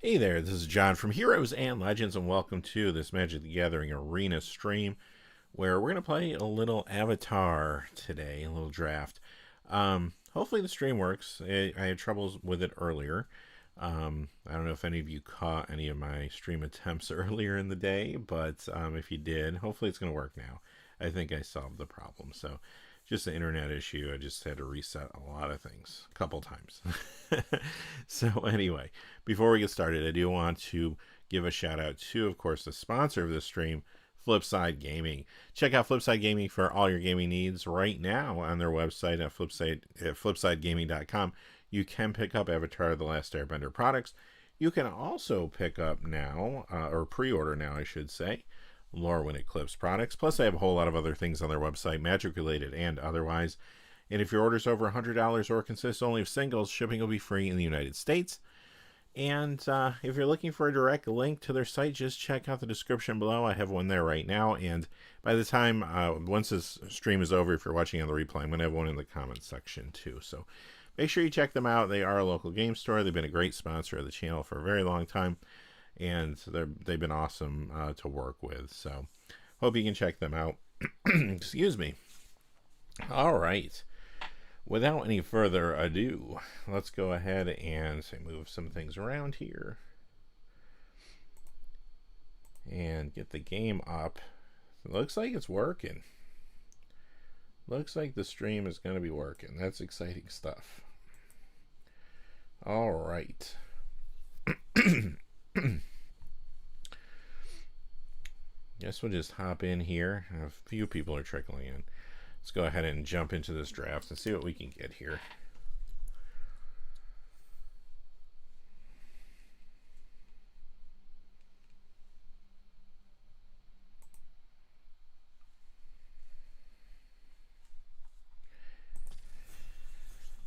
Hey there, this is John from Heroes and Legends, and welcome to this Magic the Gathering Arena stream, where we're going to play a little Avatar today, a little draft. Hopefully the stream works. I had troubles with it earlier. I don't know if any of you caught any of my stream attempts earlier in the day, but if you did, hopefully it's going to work now. I think I solved the problem, so just an internet issue. I just had to reset a lot of things a couple times. So anyway, before we get started, I do want to give a shout out to, of course, the sponsor of this stream, Flipside Gaming. Check out Flipside Gaming for all your gaming needs right now on their website at flipsidegaming.com. You can pick up Avatar the Last Airbender products. You can also pick up now, or pre-order now, I should say, Lorwyn Eclipse products. Plus, they have a whole lot of other things on their website, magic-related and otherwise. And if your order's over $100 or consists only of singles, shipping will be free in the United States. And if you're looking for a direct link to their site, just check out the description below. I have one there right now. And by the time, once this stream is over, if you're watching on the replay, I'm going to have one in the comments section too. So make sure you check them out. They are a local game store. They've been a great sponsor of the channel for a very long time. And they've been awesome to work with. So hope you can check them out. Excuse me. All right. Without any further ado, let's go ahead and move some things around here and get the game up. It looks like it's working. Looks like the stream is going to be working. That's exciting stuff. All right. Guess we'll just hop in here. A few people are trickling in. Let's go ahead and jump into this draft and see what we can get here.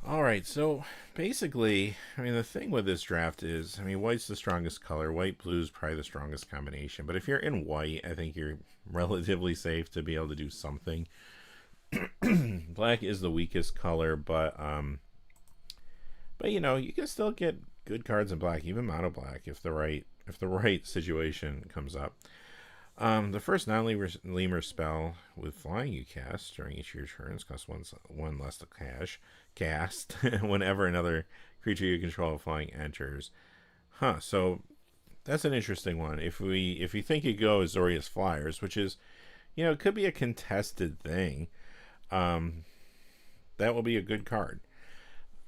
All right, so basically, I mean, the thing with this draft is, I mean, white's the strongest color. White, blue is probably the strongest combination. But if you're in white, I think you're relatively safe to be able to do something. Black is the weakest color, but you know, you can still get good cards in black, even mono black, if the right situation comes up. The first non-lemur spell with flying you cast during each of your turns costs one less to cast whenever another creature you control flying enters. So that's an interesting one. If we think you go Azorius Flyers, which is, you know, it could be a contested thing. That will be a good card.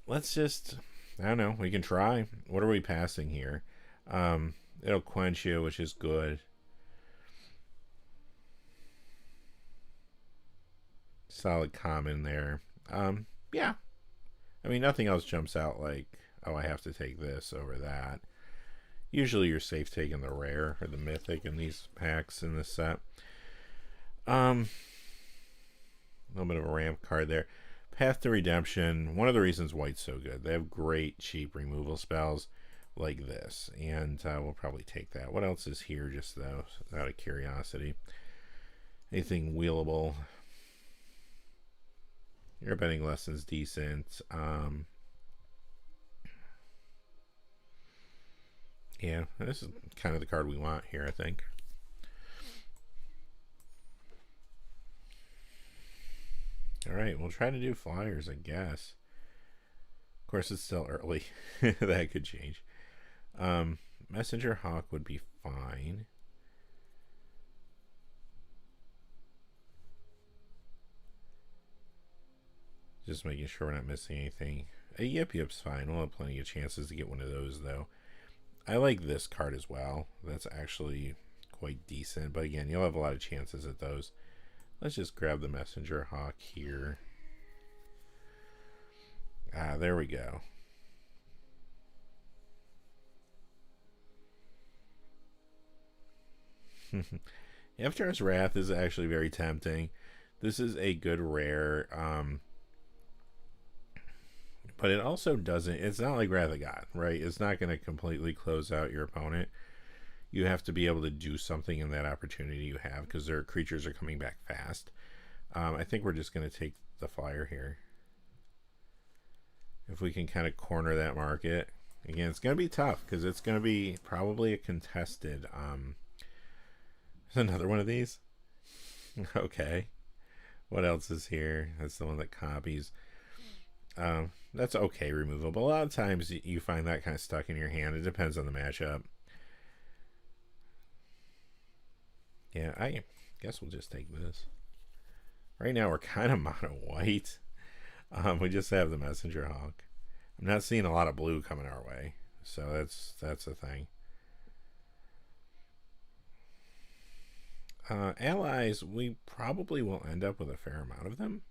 Let's just, I don't know, we can try. What are we passing here? It'll quench you, which is good. Solid common there. Yeah. I mean, nothing else jumps out like, oh, I have to take this over that. Usually you're safe taking the rare or the mythic in these packs in this set. A little bit of a ramp card there. Path to Redemption. One of the reasons white's so good. They have great cheap removal spells like this. And we'll probably take that. What else is here just though, out of curiosity? Anything wheelable? Airbending Lesson's decent. Yeah, this is kind of the card we want here, I think. All right, we'll try to do flyers, I guess. Of course, it's still early. That could change. Messenger Hawk would be fine. Just making sure we're not missing anything. A Yip's fine. We'll have plenty of chances to get one of those, though. I like this card as well. That's actually quite decent. But again, you'll have a lot of chances at those. Let's just grab the Messenger Hawk here. There we go. Avatar's Wrath is actually very tempting. This is a good rare. But it also doesn't, it's not like Wrath of God, right? It's not going to completely close out your opponent. You have to be able to do something in that opportunity you have because their creatures are coming back fast. I think we're just going to take the flyer here. If we can kind of corner that market, Again, it's going to be tough because it's going to be probably a contested. There's another one of these. Okay. What else is here? That's the one that copies. That's okay removable. A lot of times you find that kind of stuck in your hand. It depends on the matchup. Yeah, I guess we'll just take this. Right now we're kind of mono white. We just have the Messenger Hawk. I'm not seeing a lot of blue coming our way, so that's a thing. Allies, we probably will end up with a fair amount of them.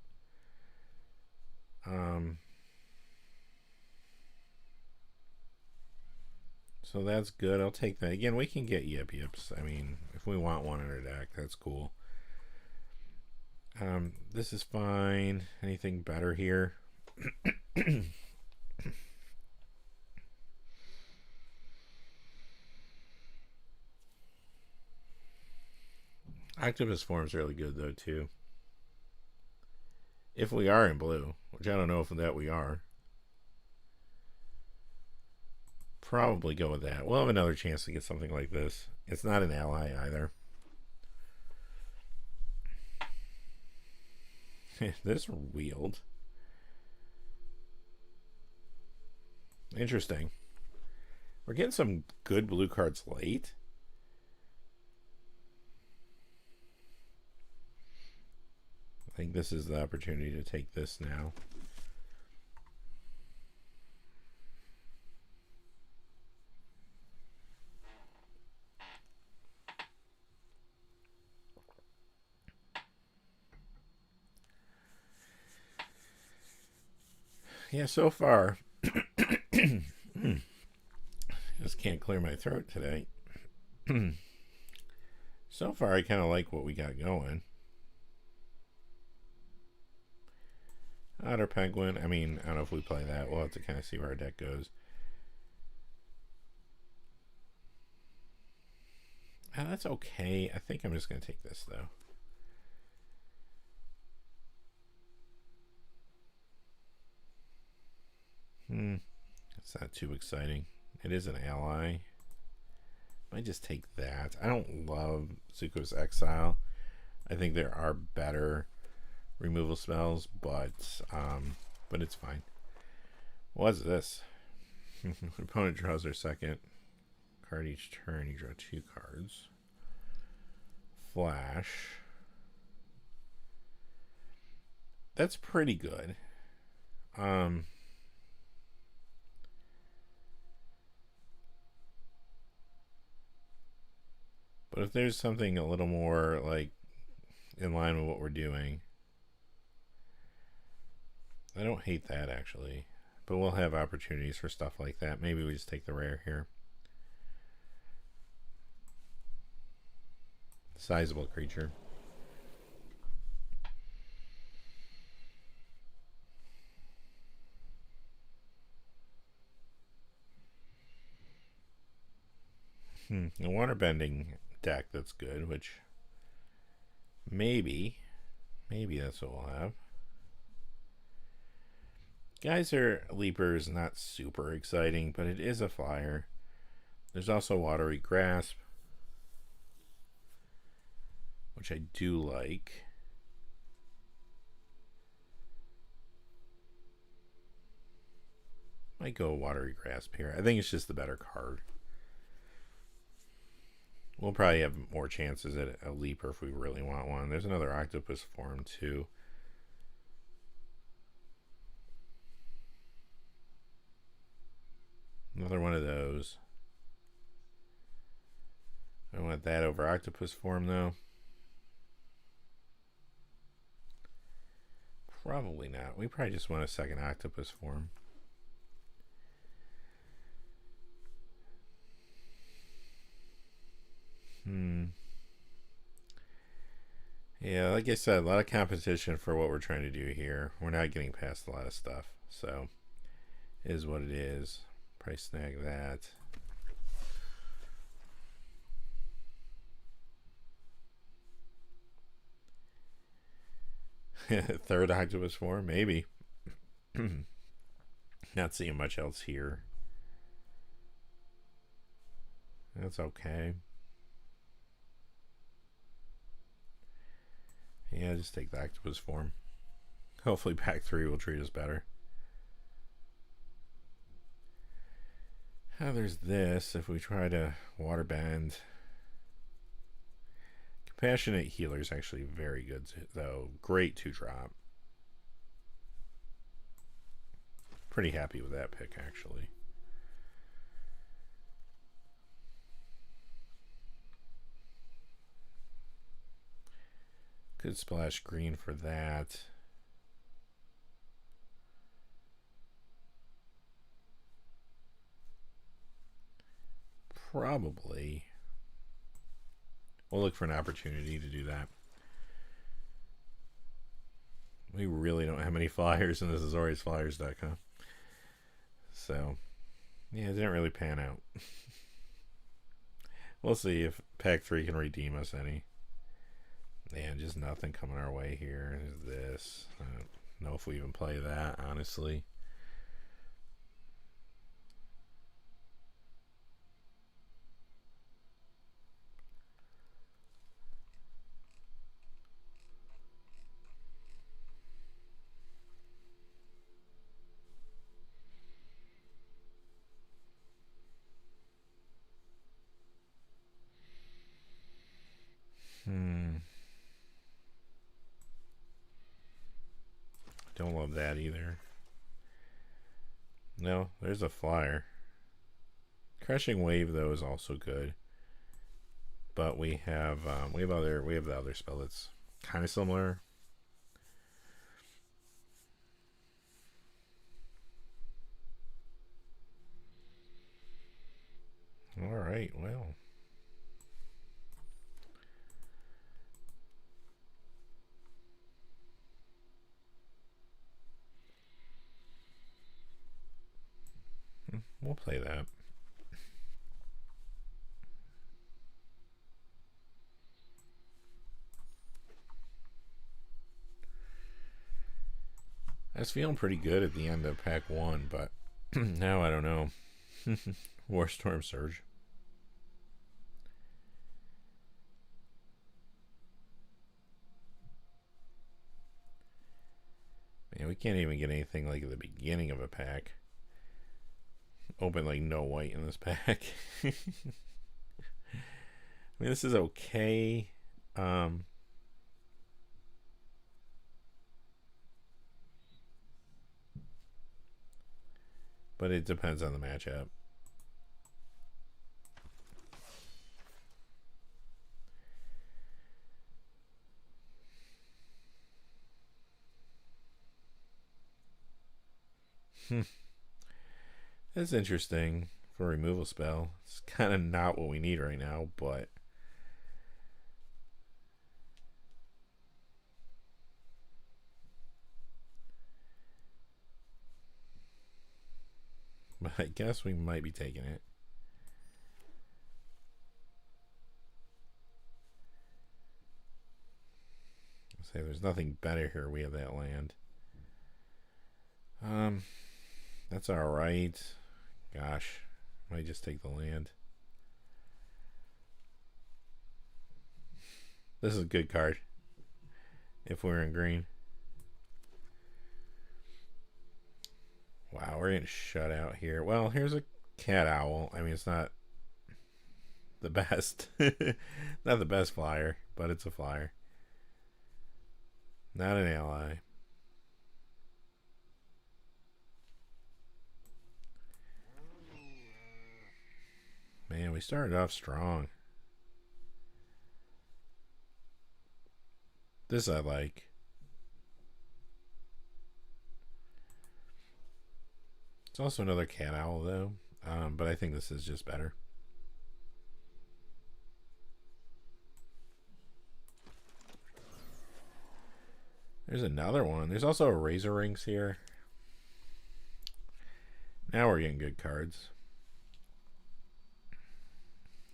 So that's good. I'll take that. Again, we can get Yip Yips. I mean, if we want one in our deck, that's cool. This is fine. Anything better here? Octopus form's really good though too. If we are in blue, which I don't know if that we are. Probably go with that. We'll have another chance to get something like this. It's not an ally either. This wheeled. Interesting. We're getting some good blue cards late. I think this is the opportunity to take this now. Yeah, so far, just can't clear my throat today. So far, I kind of like what we got going. Otter Penguin. I mean, I don't know if we play that. We'll have to kind of see where our deck goes. That's okay. I think I'm just going to take this, though. It's not too exciting. It is an ally. I might just take that. I don't love Zuko's Exile. I think there are better removal spells, but it's fine. What's this? Opponent draws their second card each turn. You draw 2 cards. Flash. That's pretty good. But if there's something a little more like in line with what we're doing, I don't hate that actually. But we'll have opportunities for stuff like that. Maybe we just take the rare here. Sizable creature. A waterbending deck that's good, which maybe that's what we'll have. Geyser Leaper is not super exciting, but it is a flyer. There's also Watery Grasp, which I do like. Might go Watery Grasp here. I think it's just the better card. We'll probably have more chances at a Leaper if we really want one. There's another Octopus form too. Another one of those. I want that over Octopus form though. Probably not. We probably just want a second Octopus form. Yeah, like I said, a lot of competition for what we're trying to do here. We're not getting past a lot of stuff, so it is what it is. Probably snag that. Third Octopus form, maybe. Not seeing much else here. That's okay. Yeah, just take the octopus form. Hopefully pack 3 will treat us better. There's this. If we try to water bend. Compassionate Healer is actually very good, though. Great 2-drop. Pretty happy with that pick, actually. Could splash green for that. Probably. We'll look for an opportunity to do that. We really don't have many flyers, and this is alwaysflyers.com. So, yeah, it didn't really pan out. We'll see if pack 3 can redeem us any. And just nothing coming our way here. There's this. I don't know if we even play that, honestly. Don't love that either. No, there's a flyer. Crushing Wave though is also good. But we have the other spell that's kind of similar. All right, well. We'll play that. I was feeling pretty good at the end of pack 1, but now I don't know. Warstorm Surge. Man, we can't even get anything like at the beginning of a pack. Open like no white in this pack. I mean, this is okay. But it depends on the matchup. That's interesting for a removal spell. It's kind of not what we need right now, but I guess we might be taking it. I'll say there's nothing better here. We have that land. That's all right. Gosh, might just take the land. This is a good card if we're in green. Wow, we're getting shut out here. Well, here's a cat owl. I mean, it's not the best. Not the best flyer, but it's a flyer. Not an ally. Man, we started off strong. This I like. It's also another cat owl though, but I think this is just better. There's another one. There's also a Razor Rings here. Now we're getting good cards.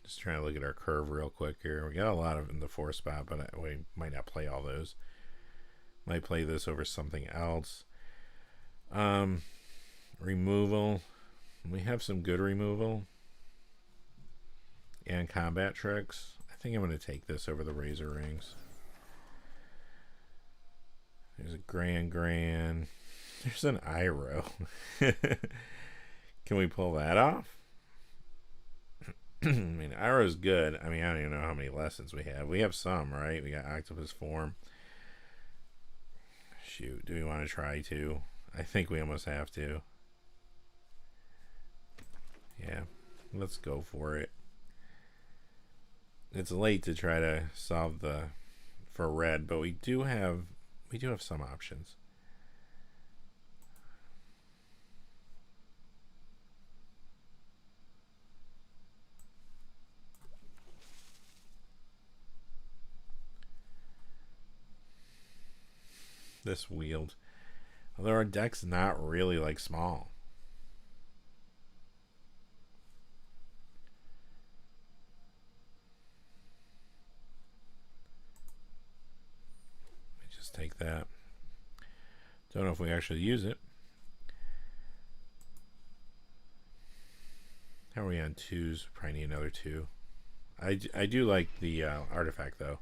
Just trying to look at our curve real quick here. We got a lot of in the 4 spot, but we might not play all those. Might play this over something else. Removal. We have some good removal. and combat tricks. I think I'm going to take this over the Razor Rings. There's a Grand. There's an Iro. Can we pull that off? I mean, Iro's good. I mean, I don't even know how many lessons we have. We have some, right? We got Octopus Form. Shoot, do we want to try to? I think we almost have to. Yeah, let's go for it. It's late to try to solve for red, but we do have some options. This Wield. Although our deck's not really like small. Let me just take that. Don't know if we actually use it. How are we on 2s? Probably need another 2. I do like the artifact though.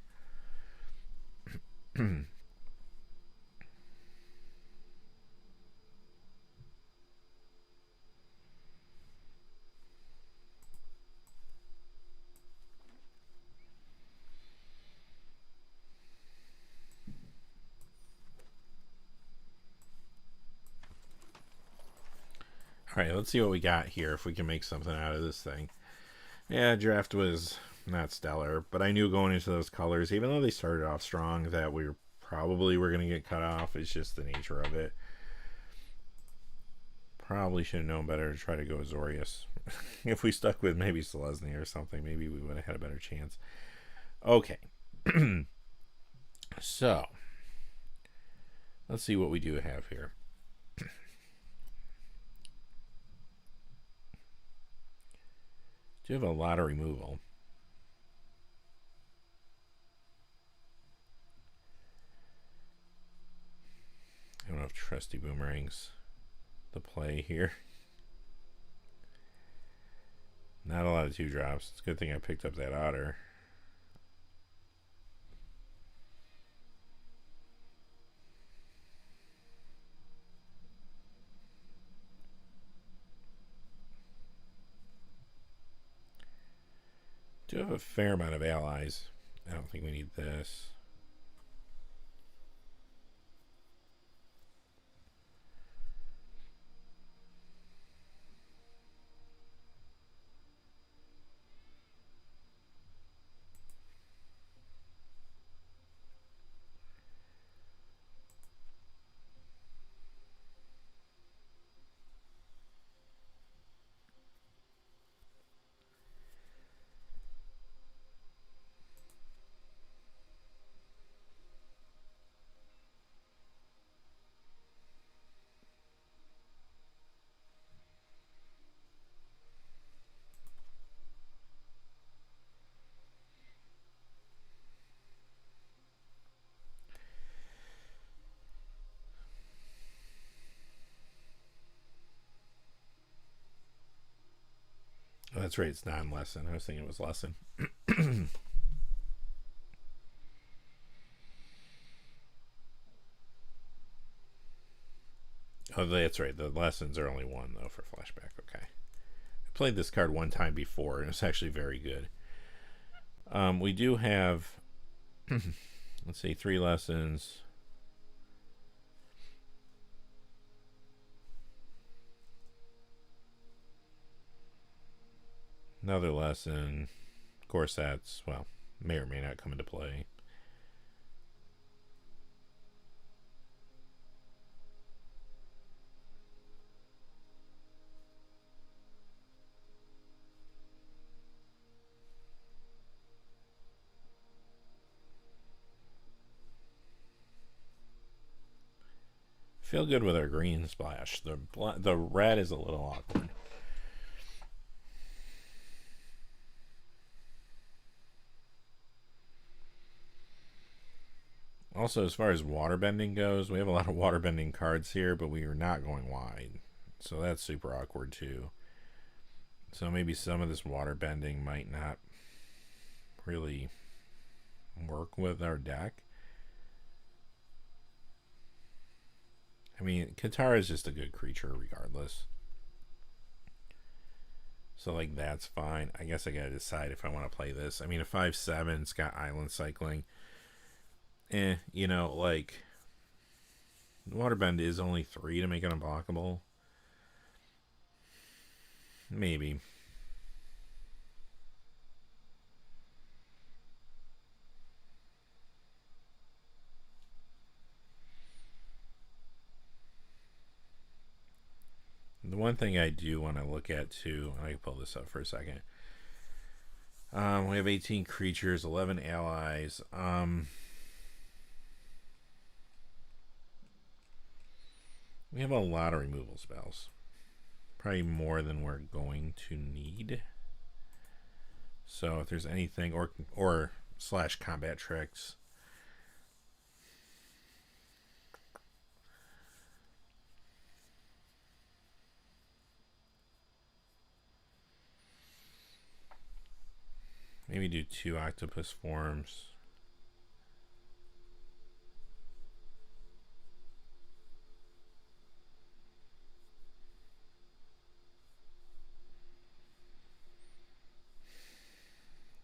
Alright, let's see what we got here, if we can make something out of this thing. Yeah, draft was not stellar, but I knew going into those colors, even though they started off strong, that we probably were going to get cut off. It's just the nature of it. Probably should have known better to try to go Azorius. If we stuck with maybe Selesnya or something, maybe we would have had a better chance. Okay. So, let's see what we do have here. Do have a lot of removal. I don't know if Trusty Boomerang's the play here. Not a lot of 2-drops. It's a good thing I picked up that Otter. Do have a fair amount of allies. I don't think we need this. Oh, that's right, it's non-lesson. I was thinking it was lesson. Oh, that's right. The lessons are only 1, though, for flashback. Okay. I played this card one time before, and it's actually very good. We do have, let's see, 3 lessons. Another lesson. Of course, that's, well, may or may not come into play. Feel good with our green splash. The red is a little awkward. Also, as far as waterbending goes, we have a lot of waterbending cards here, but we are not going wide. So that's super awkward too. So maybe some of this waterbending might not really work with our deck. I mean, Katara is just a good creature regardless. So, like, that's fine. I guess I gotta decide if I want to play this. I mean, a 5/7's got island cycling. You know, like, Waterbend is only 3 to make it unblockable. Maybe. The one thing I do want to look at too, I can pull this up for a second. We have 18 creatures, 11 allies. We have a lot of removal spells. Probably more than we're going to need. So if there's anything, or slash combat tricks. Maybe do 2 octopus forms.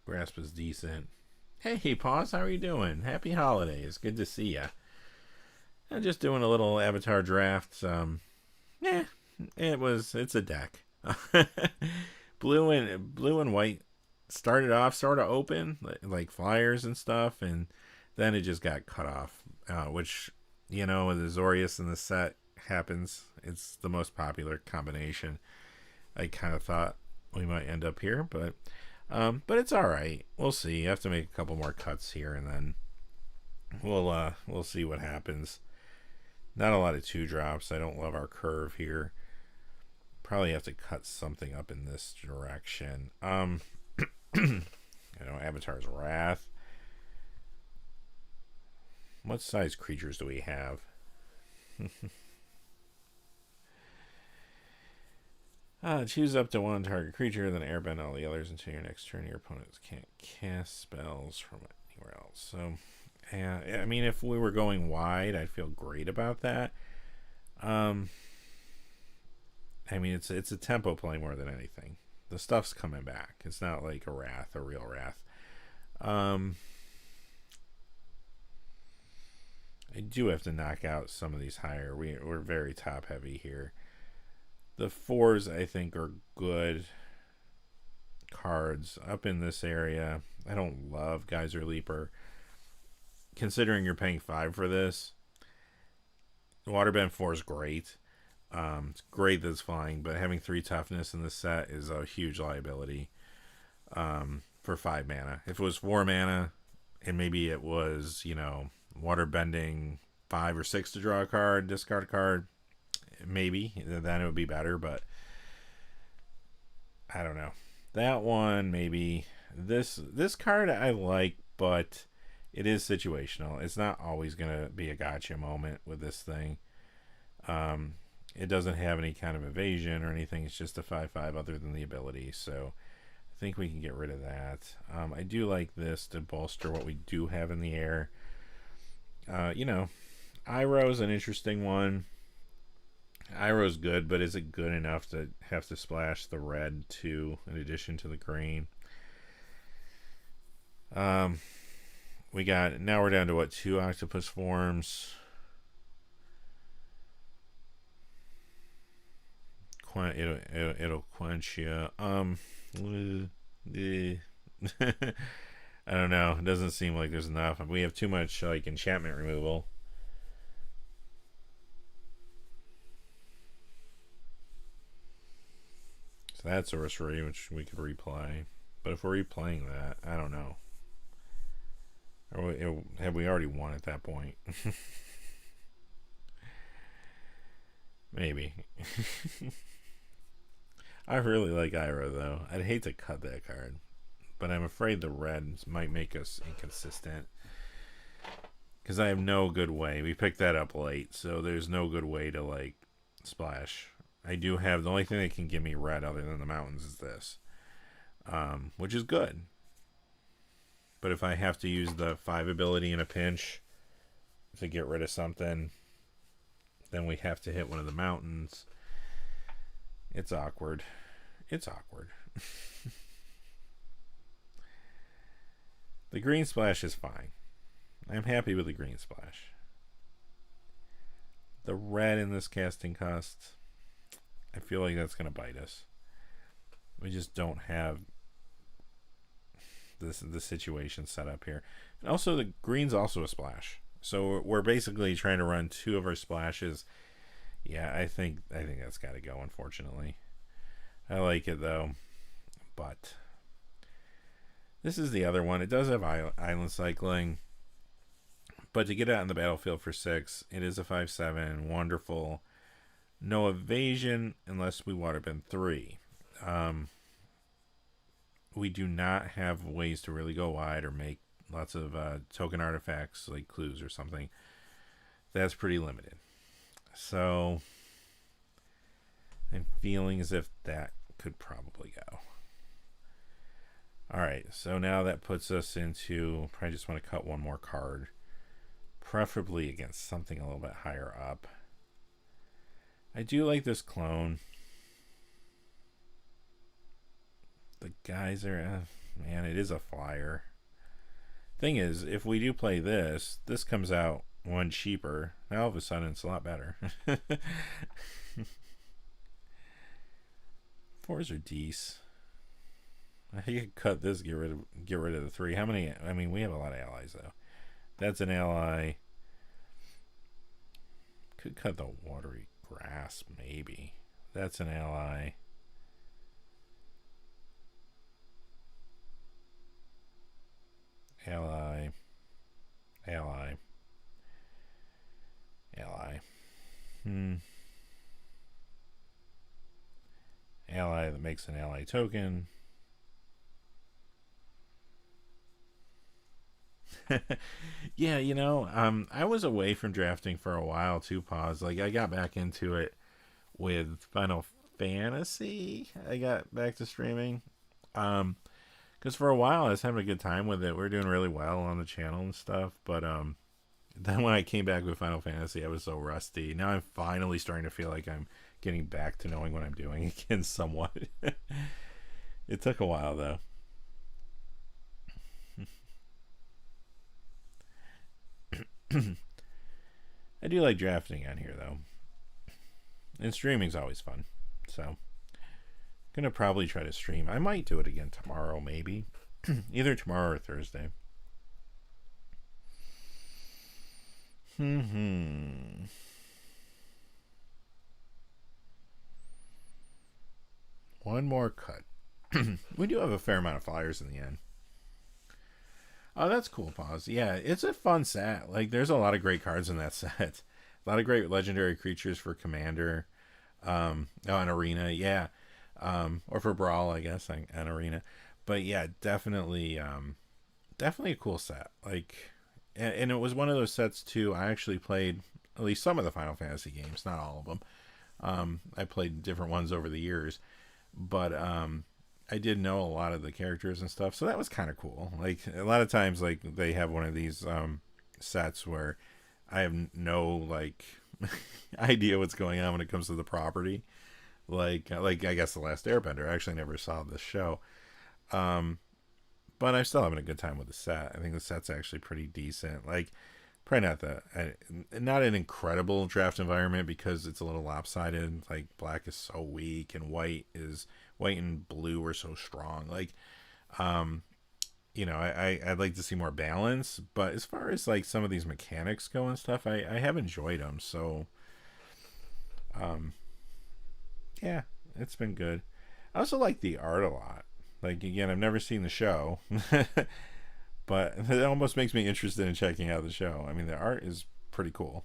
Grasp is decent. Hey, Paws, how are you doing? Happy holidays. Good to see ya. I'm just doing a little Avatar draft. It's a deck. Blue and white started off sort of open, like flyers and stuff, and then it just got cut off, which, you know, with Azorius in the set happens. It's the most popular combination. I kind of thought we might end up here, but it's all right. We'll see. You have to make a couple more cuts here, and then we'll see what happens. Not a lot of 2-drops. I don't love our curve here. Probably have to cut something up in this direction. You know, Avatar's Wrath. What size creatures do we have? Choose up to 1 target creature, then airbend all the others until your next turn. Your opponents can't cast spells from anywhere else. So, I mean, if we were going wide, I'd feel great about that. I mean, it's a tempo play more than anything. The stuff's coming back. It's not like a Wrath, a real Wrath. I do have to knock out some of these higher. We're very top heavy here. The 4s, I think, are good cards up in this area. I don't love Geyser Leaper. Considering you're paying 5 for this, Waterbend 4 is great. It's great that it's flying, but having 3 toughness in this set is a huge liability for 5 mana. If it was 4 mana, and maybe it was, you know, waterbending 5 or 6 to draw a card, discard a card, maybe, then it would be better, but I don't know. That one, maybe. This card I like, but it is situational. It's not always going to be a gotcha moment with this thing. It doesn't have any kind of evasion or anything. It's just a 5/5 other than the ability. So I think we can get rid of that. I do like this to bolster what we do have in the air. You know, Iroh's an interesting one. Iroh's good, but is it good enough to have to splash the red too, in addition to the green? Now we're down to what, 2 octopus forms. It'll quench you. I don't know. It doesn't seem like there's enough. We have too much like enchantment removal. So that's sorcery, which we could replay. But if we're replaying that, I don't know. Or have we already won at that point? Maybe. I really like Iroh, though. I'd hate to cut that card, but I'm afraid the reds might make us inconsistent. Because I have no good way. We picked that up late, so there's no good way to, like, splash. I do have... The only thing that can give me red other than the mountains is this. Which is good. But if I have to use the 5 ability in a pinch to get rid of something, then we have to hit one of the mountains. It's awkward. It's awkward. The green splash is fine. I'm happy with the green splash. The red in this casting cost, I feel like that's going to bite us. We just don't have the situation set up here. And also, the green's also a splash. So we're basically trying to run 2 of our splashes. Yeah, I think that's got to go, unfortunately. I like it, though. But this is the other one. It does have island cycling. But to get out in the battlefield for 6, it is a 5/7. Wonderful. No evasion unless we waterbend 3. We do not have ways to really go wide or make lots of token artifacts like clues or something. That's pretty limited. So I'm feeling as if that could probably go. Alright, so now that puts us into, probably just want to cut one more card. Preferably against something a little bit higher up. I do like this clone. The geyser, man, it is a flyer. Thing is, if we do play this, this comes out 1 cheaper. Now all of a sudden it's a lot better. 4s are decent. I think you could cut this, get rid of the 3. How many? I mean, we have a lot of allies though. That's an ally. Could cut the watery grass, maybe. That's an ally. Ally. Ally. Ally. Ally that makes an ally token. Yeah, you know, I was away from drafting for a while too, Pause. Like, I got back into it with Final Fantasy. I got back to streaming. Because for a while I was having a good time with it. We were doing really well on the channel and stuff. But then when I came back with Final Fantasy, I was so rusty. Now I'm finally starting to feel like I'm getting back to knowing what I'm doing again somewhat. It took a while, though. I do like drafting on here, though. And streaming's always fun. So, gonna probably try to stream. I might do it again tomorrow, maybe. Either tomorrow or Thursday. One more cut. We do have a fair amount of flyers in the end. Oh, that's cool, Pause. Yeah, it's a fun set. Like, there's a lot of great cards in that set. A lot of great legendary creatures for Commander. Oh, an Arena, yeah. Or for Brawl, I guess, an Arena. But yeah, definitely a cool set. Like, and it was one of those sets, too. I actually played at least some of the Final Fantasy games, not all of them. I played different ones over the years. But I did know a lot of the characters and stuff, so that was kind of cool. Like, a lot of times, like, they have one of these sets where I have no, like, idea what's going on when it comes to the property. Like I guess The Last Airbender. I actually never saw this show. But I'm still having a good time with the set. I think the set's actually pretty decent. Like, probably not an incredible draft environment because it's a little lopsided. Like, black is so weak and white and blue are so strong. Like, you know, I'd like to see more balance. But as far as like some of these mechanics go and stuff, I have enjoyed them. So, yeah, it's been good. I also like the art a lot. Like, again, I've never seen the show, but it almost makes me interested in checking out the show. I mean, the art is pretty cool.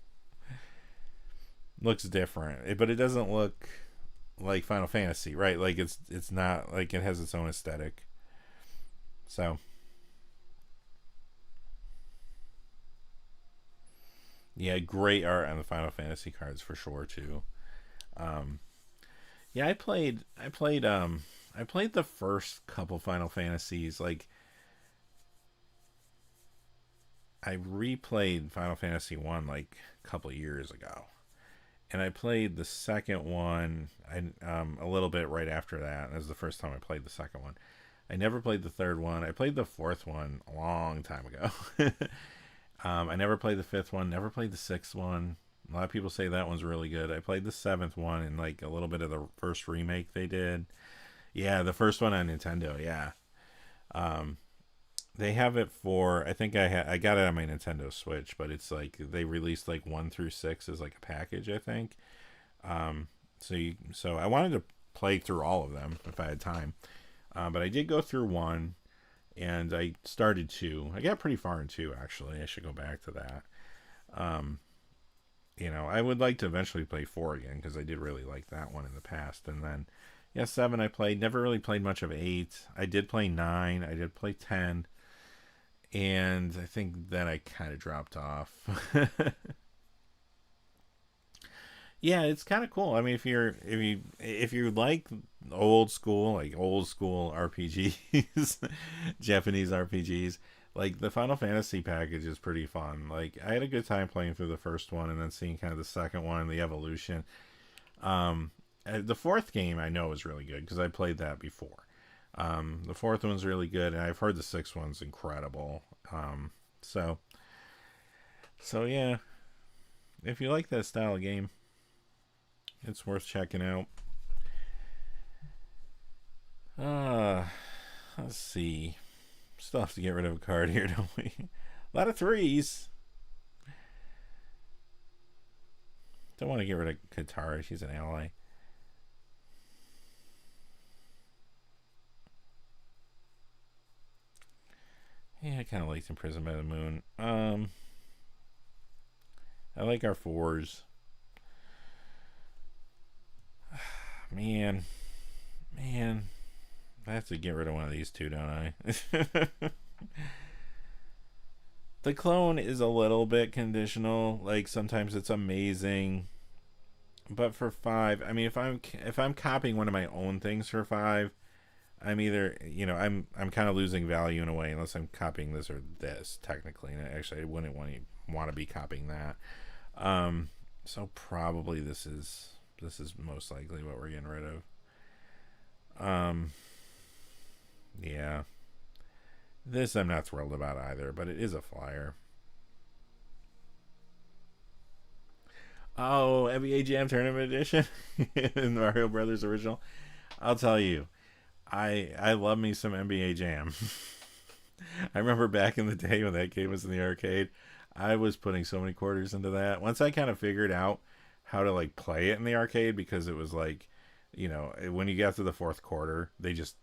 Looks different, but it doesn't look like Final Fantasy, right? Like, it's not like it has its own aesthetic. So, yeah, great art on the Final Fantasy cards for sure too. Yeah, I played the first couple Final Fantasies. Like, I replayed Final Fantasy 1 like a couple years ago. And I played the second one a little bit right after that. That was the first time I played the second one. I never played the third one. I played the fourth one a long time ago. I never played the fifth one. Never played the sixth one. A lot of people say that one's really good. I played the seventh one and like a little bit of the first remake they did. Yeah, the first one on Nintendo. Yeah. They have it for, I think I got it on my Nintendo Switch, but it's like they released like 1 through 6 as like a package, I think. So I wanted to play through all of them if I had time. But I did go through 1 and I started 2. I got pretty far in 2 actually. I should go back to that. I would like to eventually play 4 again because I did really like that one in the past. And then 7 I played. Never really played much of 8. I did play 9. I did play 10. And I think then I kind of dropped off. Yeah, it's kind of cool. I mean, if you like old school RPGs, Japanese RPGs, like the Final Fantasy package is pretty fun. Like I had a good time playing through the first one and then seeing kind of the second one and the evolution. The fourth game I know is really good because I played that before. The fourth one's really good, and I've heard the sixth one's incredible. So yeah, if you like that style of game, it's worth checking out. Let's see. Still have to get rid of a card here, don't we? A lot of 3s. Don't want to get rid of Katara. She's an ally. Yeah, I kind of liked Imprisoned by the Moon. I like our 4s. Man. I have to get rid of one of these two, don't I? The clone is a little bit conditional. Like sometimes it's amazing, but for 5, I mean, if I'm copying one of my own things for 5, I'm either I'm kind of losing value in a way unless I'm copying this or this technically. And actually, I wouldn't want to be copying that. So probably this is most likely what we're getting rid of. Yeah. This I'm not thrilled about either, but it is a flyer. Oh, NBA Jam Tournament Edition in Mario Brothers original. I'll tell you, I love me some NBA Jam. I remember back in the day when that game was in the arcade, I was putting so many quarters into that. Once I kind of figured out how to like play it in the arcade, because it was like, when you got to the fourth quarter, they just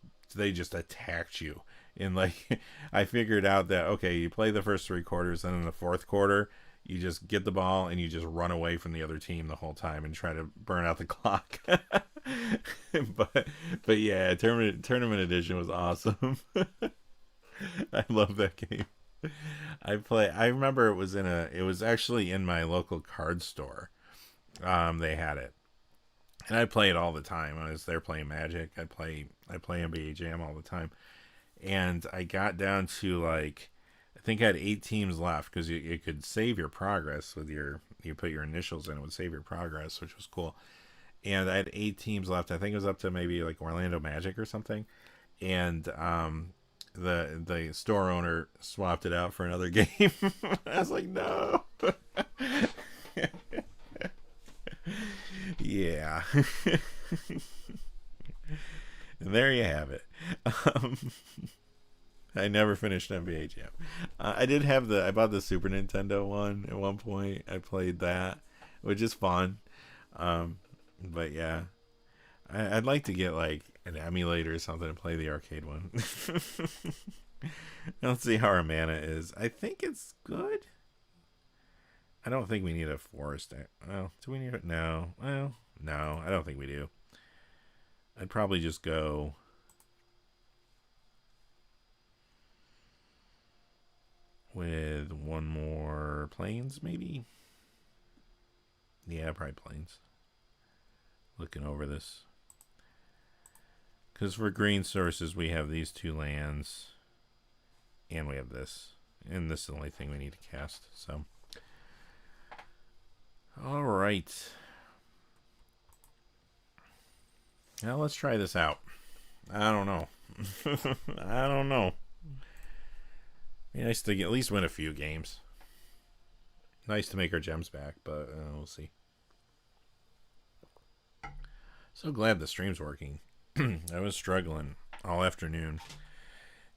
attacked you. And like, I figured out that, okay, you play the first 3 quarters, and in the fourth quarter, you just get the ball and you just run away from the other team the whole time and try to burn out the clock. but yeah, tournament edition was awesome. I love that game. I remember it was actually in my local card store. They had it. And I play it all the time. I was there playing Magic. I play NBA Jam all the time. And I got down to like, I think I had 8 teams left because you could save your progress with you put your initials in, it would save your progress, which was cool. And I had 8 teams left. I think it was up to maybe like Orlando Magic or something. And the store owner swapped it out for another game. I was like, no. Yeah. And there you have it. I never finished NBA Jam. I bought the Super Nintendo one at one point. I played that, which is fun. But yeah, I'd like to get like an emulator or something to play the arcade one. Let's see how our mana is. I think it's good. I don't think we need a forest. Well, do we need it? No. Well, no, I don't think we do. I'd probably just go with one more plains, maybe. Yeah, probably plains. Looking over this. Because for green sources, we have these 2 lands. And we have this. And this is the only thing we need to cast. So, all right. Now let's try this out. I don't know. I don't know. Be nice to at least win a few games. Nice to make our gems back, but we'll see. So glad the stream's working. I was struggling all afternoon,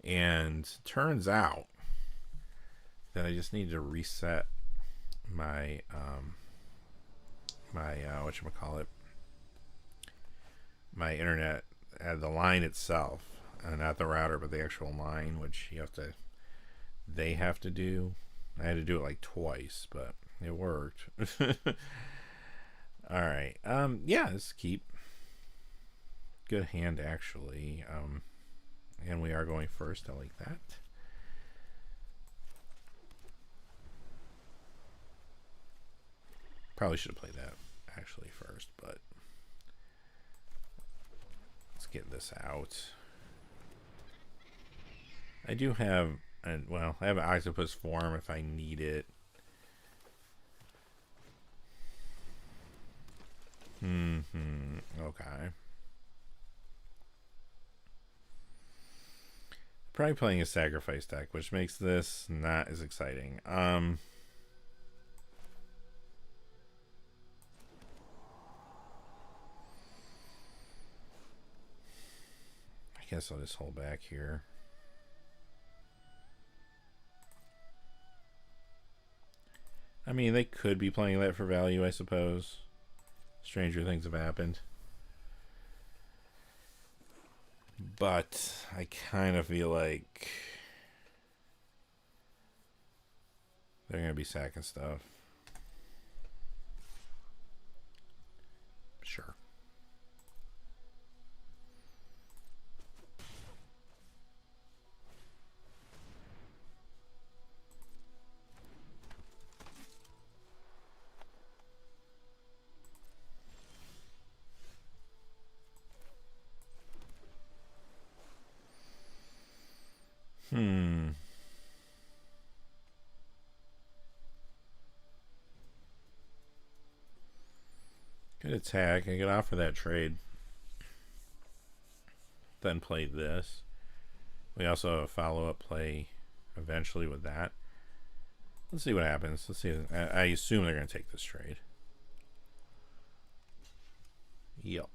and turns out that I just need to reset my whatchamacallit, my internet, the line itself, not the router, but the actual line, which they have to do. I had to do it like twice, but it worked. All right. Yeah, let's keep. Good hand, actually. And we are going first. I like that. Probably should have played that actually first, but let's get this out. I do have, well, I have an octopus form if I need it. Okay. Probably playing a sacrifice deck, which makes this not as exciting. I guess I'll just hold back here. I mean, they could be playing that for value, I suppose. Stranger things have happened. But I kind of feel like they're going to be sacking stuff. Sure. Good attack. I could offer that trade. Then play this. We also have a follow-up play eventually with that. Let's see what happens. Let's see. I assume they're going to take this trade. Yup.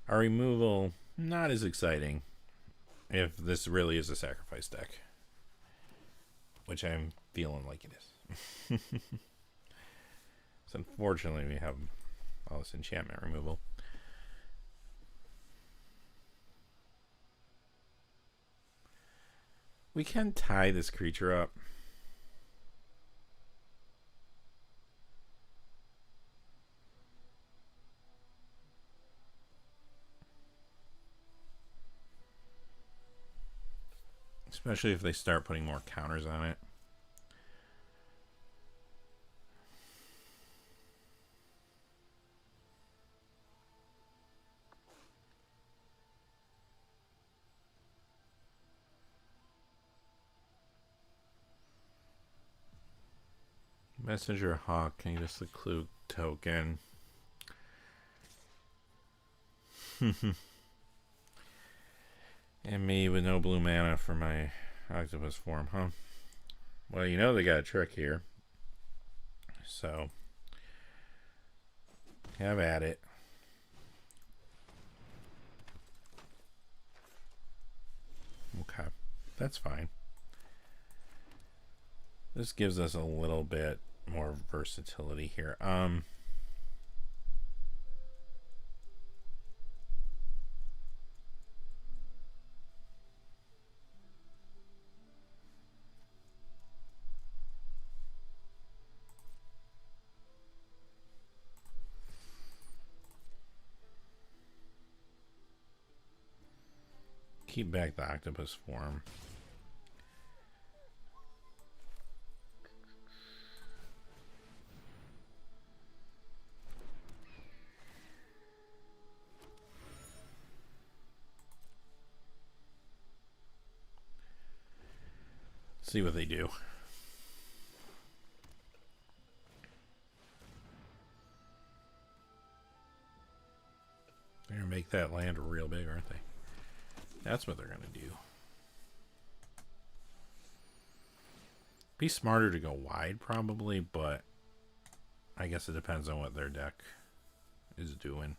Our removal, not as exciting if this really is a sacrifice deck, which I'm feeling like it is. So unfortunately we have all this enchantment removal. We can tie this creature up. Especially if they start putting more counters on it. Messenger Hawk, can you just the clue token? And me with no blue mana for my octopus form, huh? Well, you know they got a trick here. So, have at it. Okay, that's fine. This gives us a little bit more versatility here. Keep back the octopus form. See what they do. They're going to make that land real big, aren't they? That's what they're going to do. Be smarter to go wide, probably, but I guess it depends on what their deck is doing.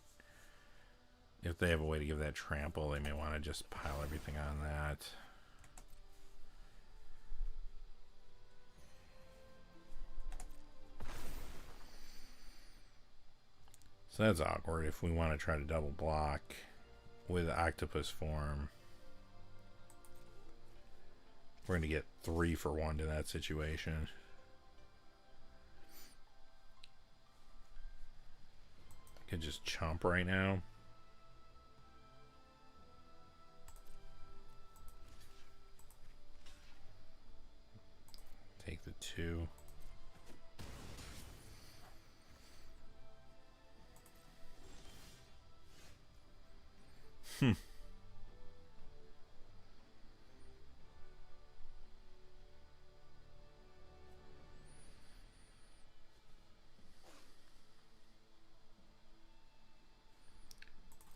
If they have a way to give that trample, they may want to just pile everything on that. So that's awkward if we want to try to double block with octopus form. We're going to get 3 for 1 to that situation. I could just chomp right now. Take the 2.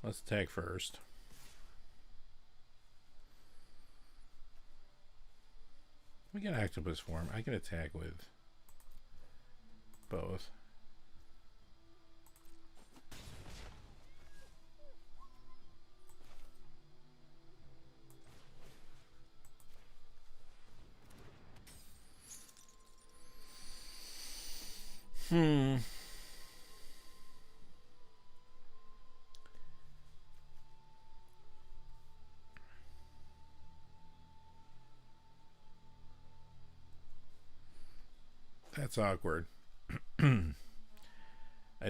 Let's attack first. We get octopus form. I can attack with both. That's awkward. I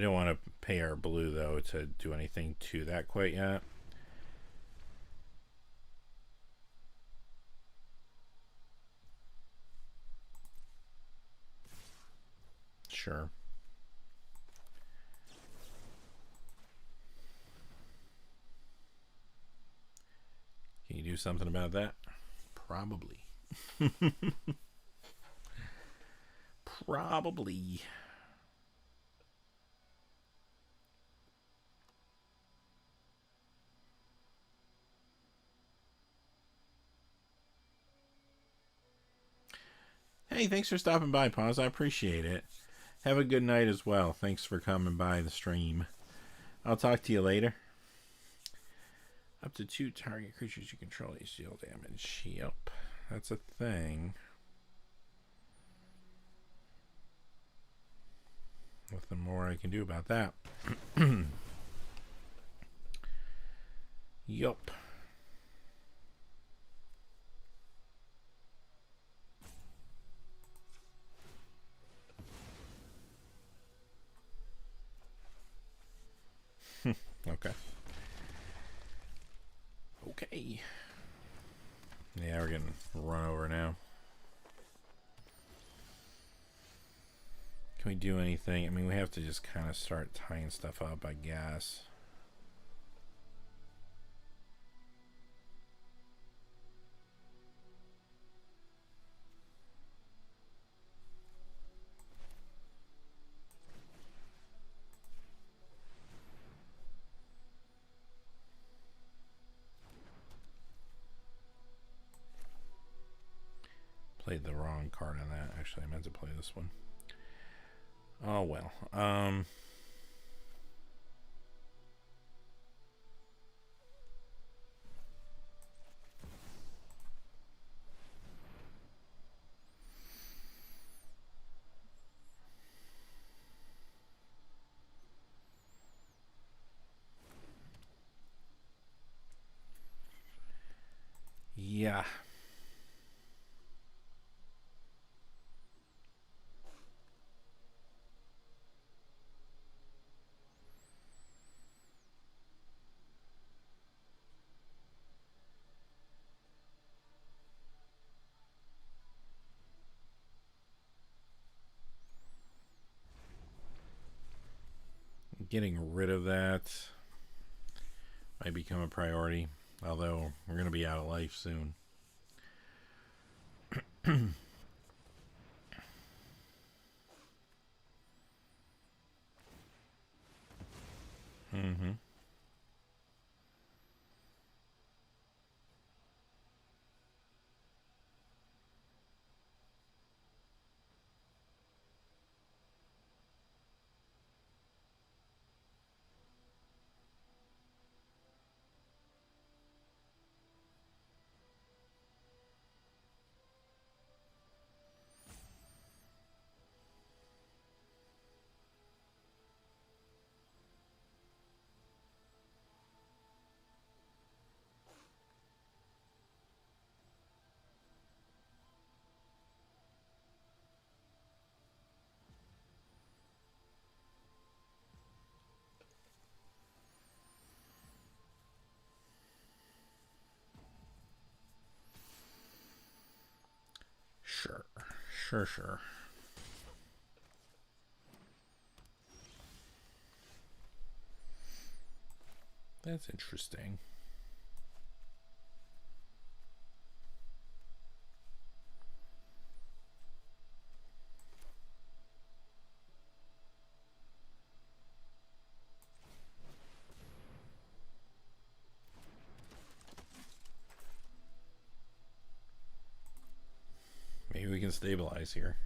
don't want to pay our blue, though, to do anything to that quite yet. Sure. Can you do something about that? Probably. Probably. Hey, thanks for stopping by, Pause. I appreciate it. Have a good night as well. Thanks for coming by the stream. I'll talk to you later. Up to 2 target creatures you control, you deal damage. Yep, that's a thing. Nothing more I can do about that. Yup. Okay. Okay. Yeah, we're getting run over now. Can we do anything? I mean, we have to just kind of start tying stuff up, I guess. Played the wrong card on that. Actually, I meant to play this one. Oh, well. Yeah. Getting rid of that might become a priority, although we're going to be out of life soon. Mm-hmm. Sure. Sure. That's interesting. Maybe we can stabilize here.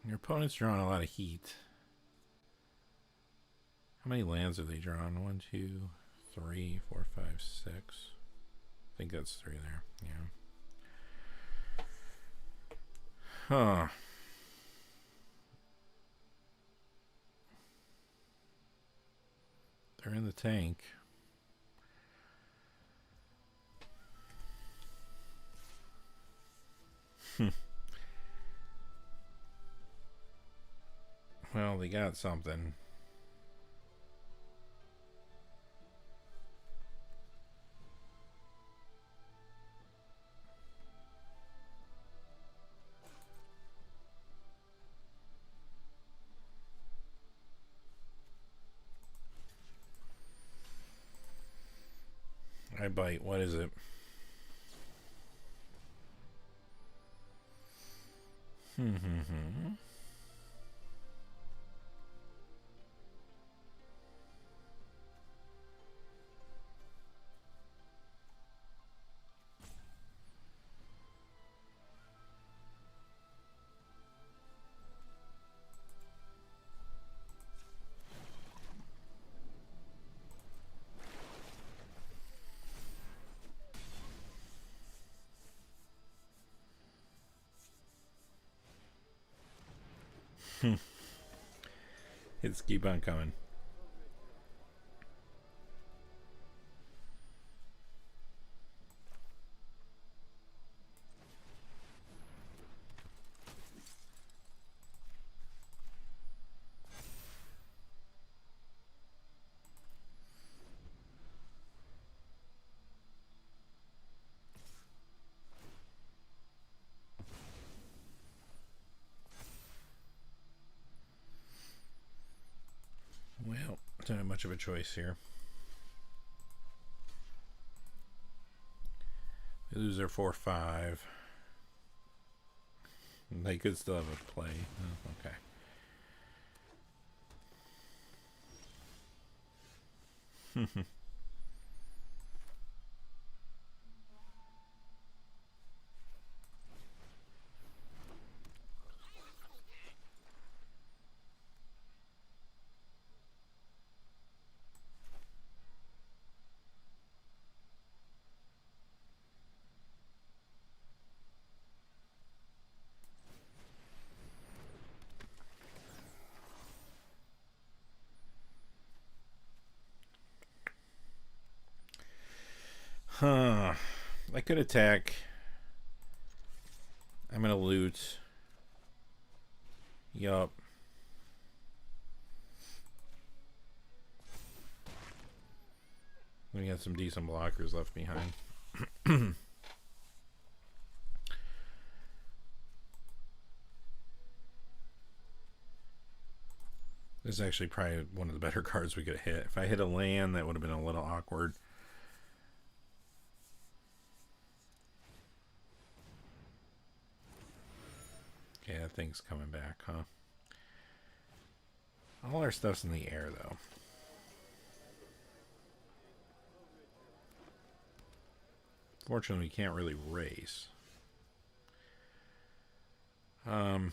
Your opponent's drawing a lot of heat. How many lands have they drawn? 1, 2, 3, 4, 5, 6. I think that's 3 there. Yeah. Huh. They're in the tank. Well, they got something. I bite. What is it? Hits keep on coming. Well, don't have much of a choice here. They lose their 4-5. They could still have a play. Oh, okay. Huh. I could attack. I'm gonna loot. Yup. We got some decent blockers left behind. This is actually probably one of the better cards we could have hit. If I hit a land, that would have been a little awkward. Okay, that thing's coming back, huh? All our stuff's in the air, though. Fortunately, we can't really race. Can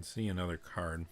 see another card.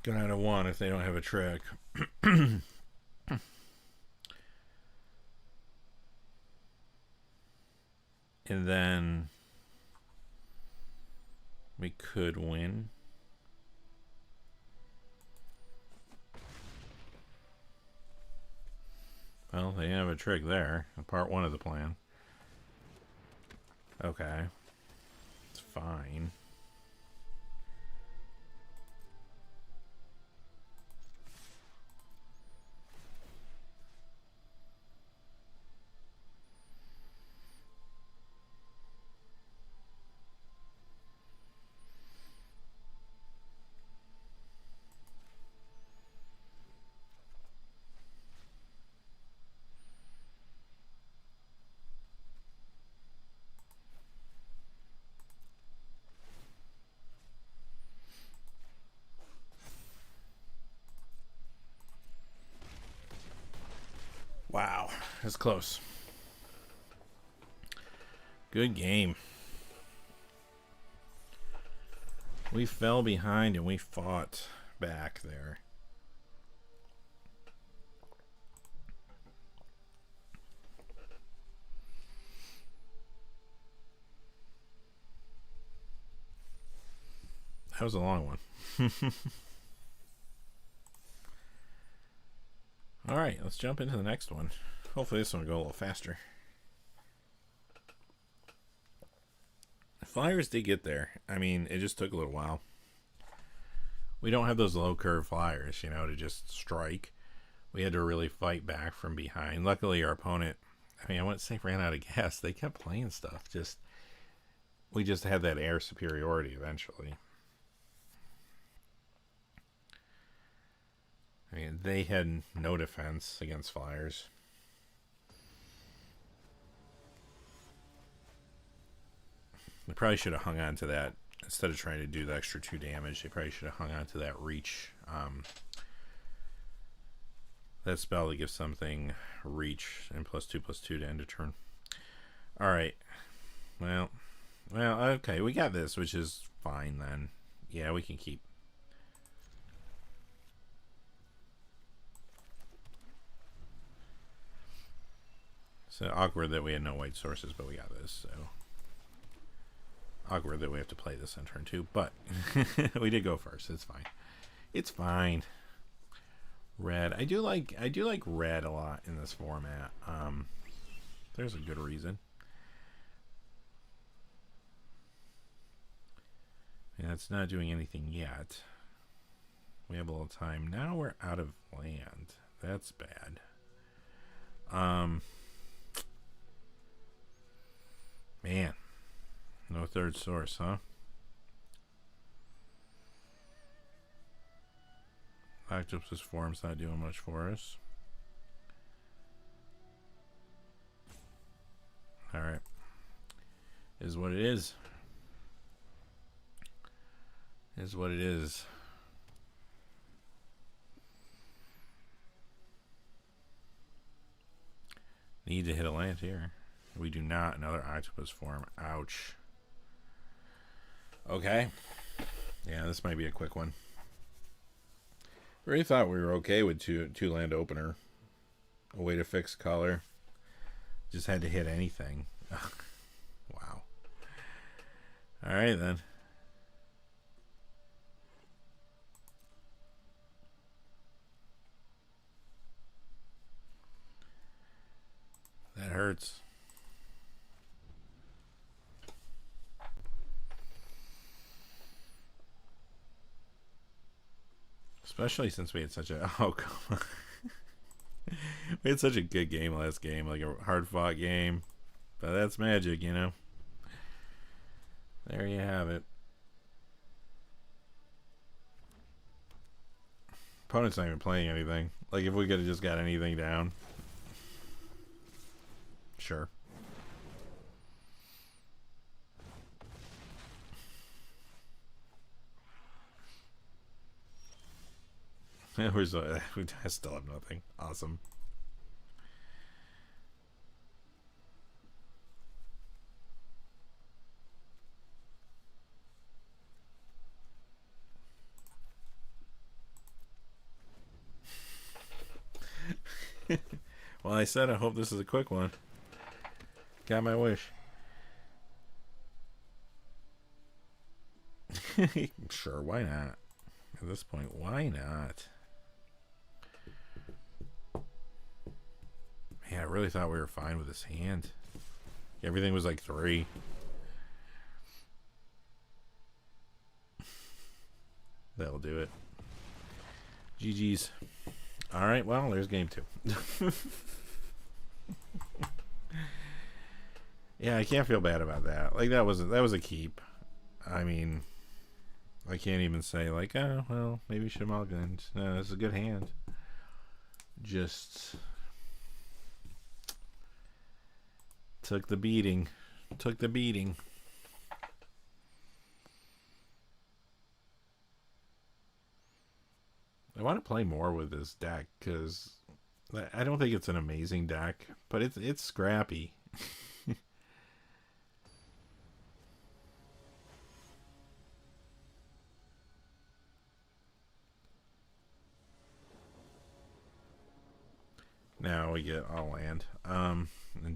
Go down to 1 if they don't have a trick. And then we could win. Well, they have a trick there. Part 1 of the plan. Okay. It's fine. Wow, that's close. Good game. We fell behind and we fought back there. That was a long one. All right, let's jump into the next one. Hopefully this one will go a little faster. Flyers did get there. I mean, it just took a little while. We don't have those low curve flyers, you know, to just strike. We had to really fight back from behind. Luckily, our opponent, I mean, I wouldn't say ran out of gas. They kept playing stuff. We just had that air superiority eventually. I mean, they had no defense against flyers. They probably should have hung on to that. Instead of trying to do the extra 2 damage, they probably should have hung on to that reach. That spell that gives something reach and +2/+2 to end a turn. Alright. Well, okay, we got this, which is fine then. Yeah, we can keep. So awkward that we had no white sources, but we got this. So awkward that we have to play this on turn 2, but we did go first. It's fine. It's fine. Red. I do like red a lot in this format. There's a good reason. Yeah, it's not doing anything yet. We have a little time. Now we're out of land. That's bad. Man. No third source, huh? Octopus form's not doing much for us. Alright. Is what it is. Is what it is. Need to hit a land here. We do not. Another octopus form. Ouch. Okay. Yeah, this might be a quick one. Really thought we were okay with two land opener. A way to fix color. Just had to hit anything. Wow. Alright then. That hurts. Especially since we had such a we had such a good game last game, like a hard fought game. But that's magic, you know. There you have it. Opponent's not even playing anything. Like if we could have just got anything down. Sure. I still have nothing. Awesome. Well, I said I hope this is a quick one. Got my wish. Sure, why not? At this point, why not? Man, I really thought we were fine with this hand. Everything was like 3. That'll do it. GG's. Alright, well, there's game 2. Yeah, I can't feel bad about that. Like that was a keep. I mean, I can't even say like, oh well, maybe should have mulliganed. No, it's a good hand. Just took the beating. Took the beating. I want to play more with this deck because I don't think it's an amazing deck, but it's scrappy. Now we get all land. And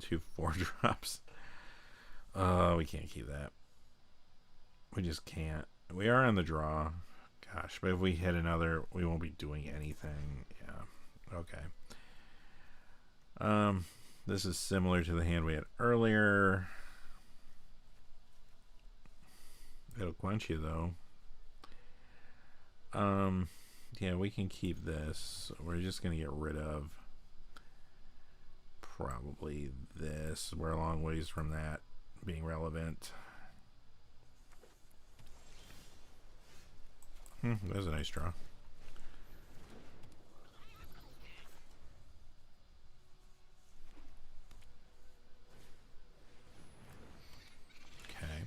2 4-drops. We can't keep that. We just can't. We are on the draw. Gosh, but if we hit another, we won't be doing anything. Yeah. Okay. This is similar to the hand we had earlier. It'll quench you though. Yeah, we can keep this. We're just gonna get rid of probably this. We're a long ways from that being relevant. That was a nice draw. Okay.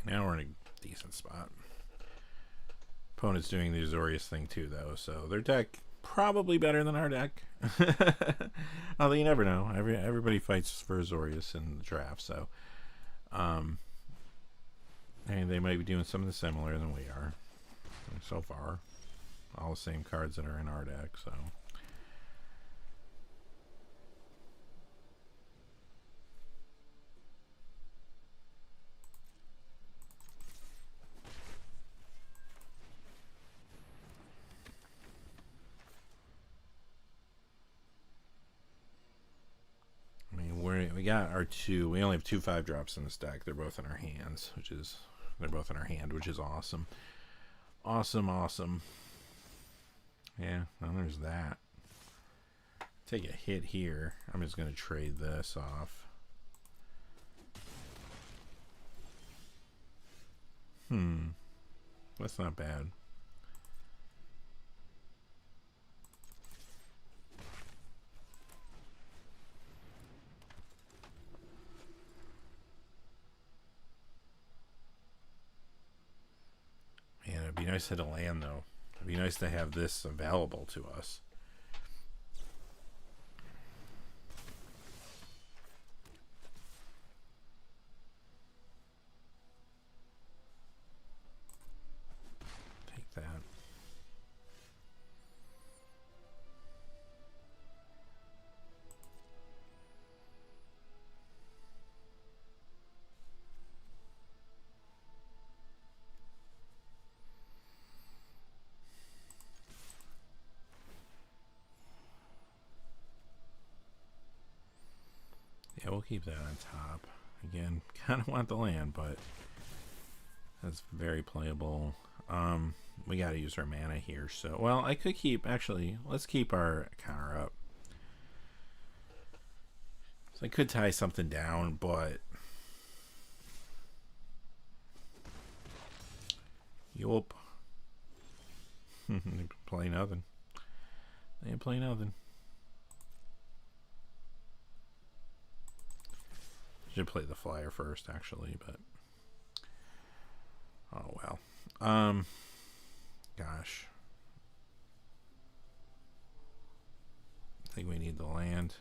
Now we're in a decent spot. Opponent's doing the Azorius thing too, though, so their deck probably better than our deck. Although you never know. Everybody fights for Azorius in the draft, so and they might be doing something similar than we are. So far, all the same cards that are in our deck, so. We got our two. We only have 2 5-drops in this deck. They're both in our hands, they're both in our hand, which is awesome. Awesome. Yeah, well, there's that. Take a hit here. I'm just gonna trade this off. That's not bad. Man, it'd be nice to hit a land, though. It'd be nice to have this available to us. Take that. Yeah, we'll keep that on top. Again, kind of want the land, but that's very playable. We got to use our mana here. So, well, I could keep, actually, let's keep our counter up. So I could tie something down, but yup. They play nothing. They ain't play nothing. Should play the flyer first, actually, but oh well. Gosh, I think we need the land.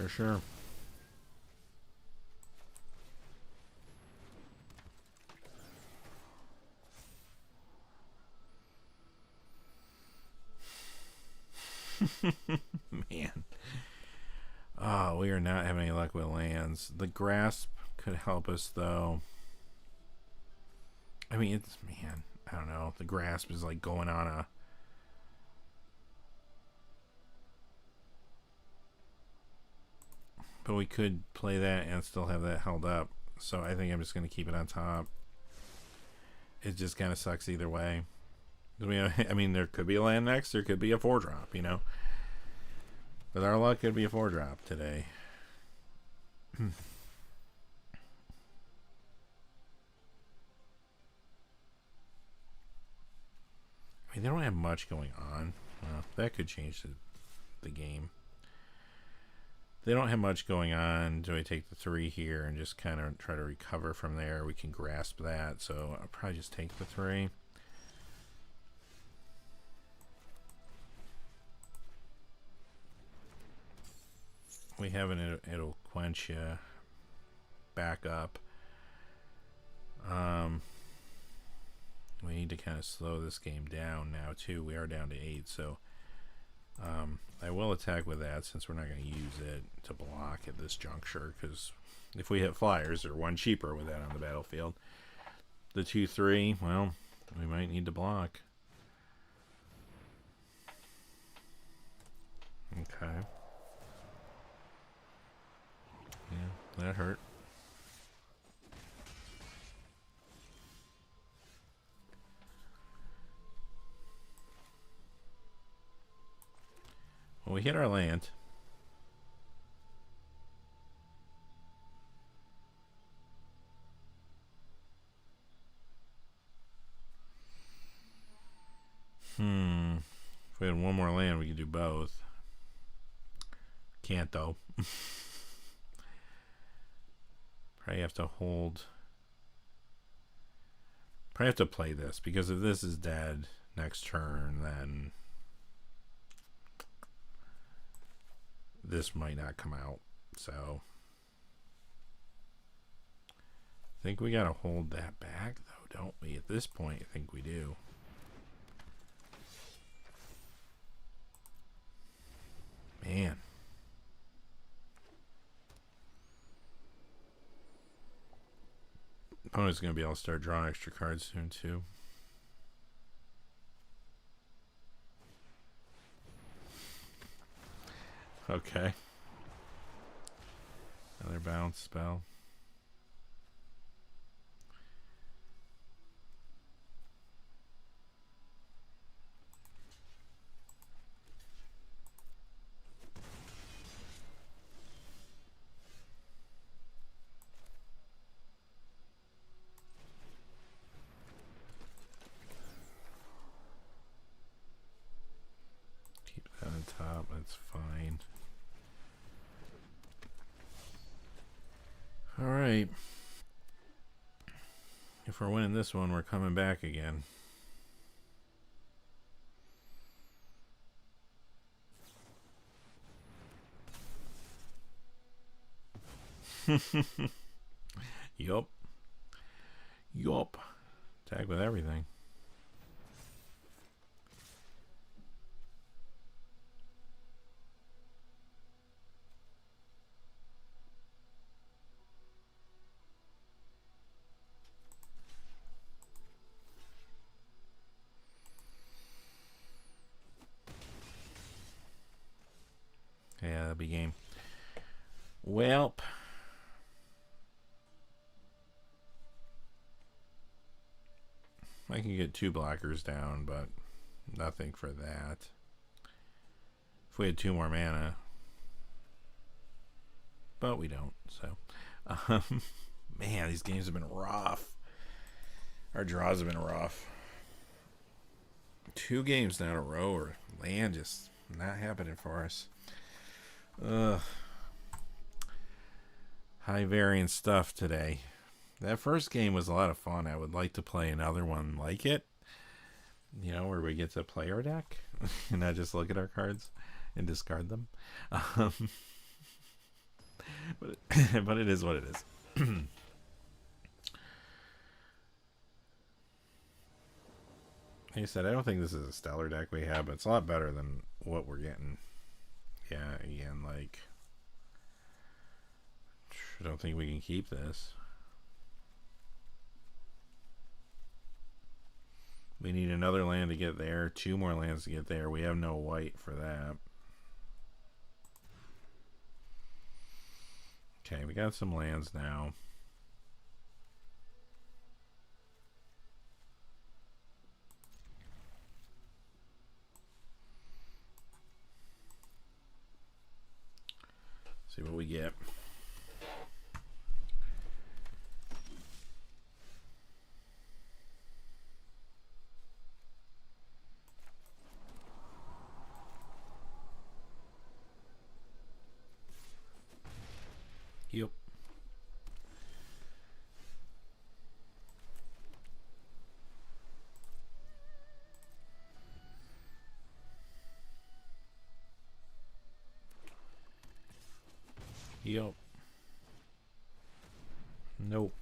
Sure. Man. Oh, we are not having any luck with lands. The grasp could help us, though. I mean, it's, man, I don't know. The grasp is like going on a... But we could play that and still have that held up. So I think I'm just going to keep it on top. It just kind of sucks either way. I mean, there could be a land next. There could be a 4-drop, you know. With our luck, it could be a 4-drop today. I mean, they don't have much going on. Well, that could change the game. They don't have much going on. Do I take the 3 here and just kind of try to recover from there? We can grasp that, so I'll probably just take the 3. We have an it'll quench you back up. We need to kind of slow this game down now too. We are down to 8, so I will attack with that since we're not going to use it to block at this juncture, because if we hit flyers, they're 1 cheaper with that on the battlefield. The 2-3, well, we might need to block. Okay. Yeah, that hurt. Well, we hit our land. we had one more land, we could do both. Can't though. Probably have to hold. Probably have to play this, because if this is dead next turn, then this might not come out. So I think we gotta hold that back though, don't we? At this point, I think we do. Man. Opponent's going to be able to start drawing extra cards soon, too. Okay. Another bounce spell. Top, that's fine. All right. If we're winning this one, we're coming back again. Yup. Yup. Tag with everything. Yeah, that'll be game. Welp. I can get 2 blockers down, but nothing for that. If we had 2 more mana. But we don't, so. Man, these games have been rough. Our draws have been rough. 2 games now in a row, or land just not happening for us. Ugh. High variance stuff today. That first game was a lot of fun. I would like to play another one like it. You know, where we get to play our deck and not just look at our cards and discard them. But it is what it is. Like I said, I don't think this is a stellar deck we have, but it's a lot better than what we're getting. Yeah, again, like, I don't think we can keep this. We need another land to get there, 2 more lands to get there. We have no white for that. Okay, we got some lands now. See what we get. Yep. Yep. Nope.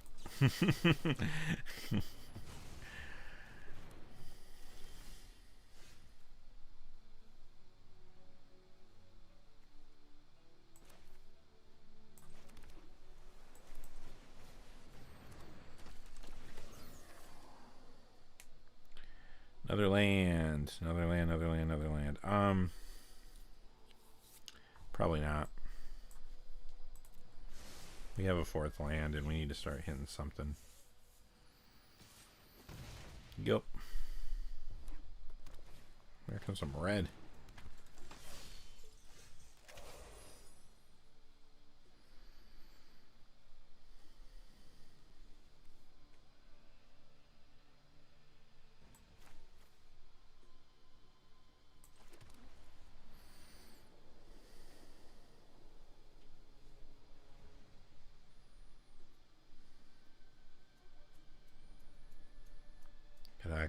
Another land, another land, another land, another land. Probably not. We have a 4th land and we need to start hitting something. Yup. There comes some red.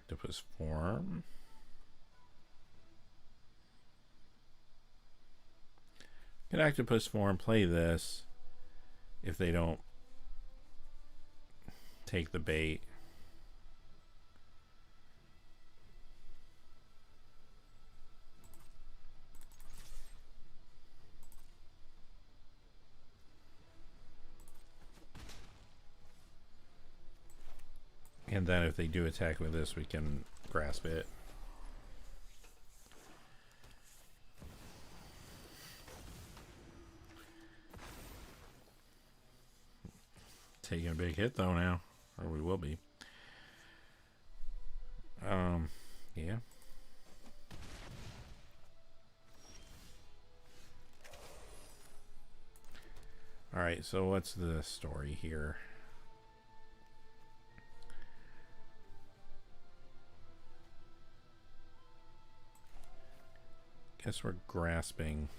octopus form. Can octopus form play this if they don't take the bait? And then if they do attack with this, we can grasp it. Taking a big hit though now, or we will be. Yeah. All right, so what's the story here? Guess we're grasping.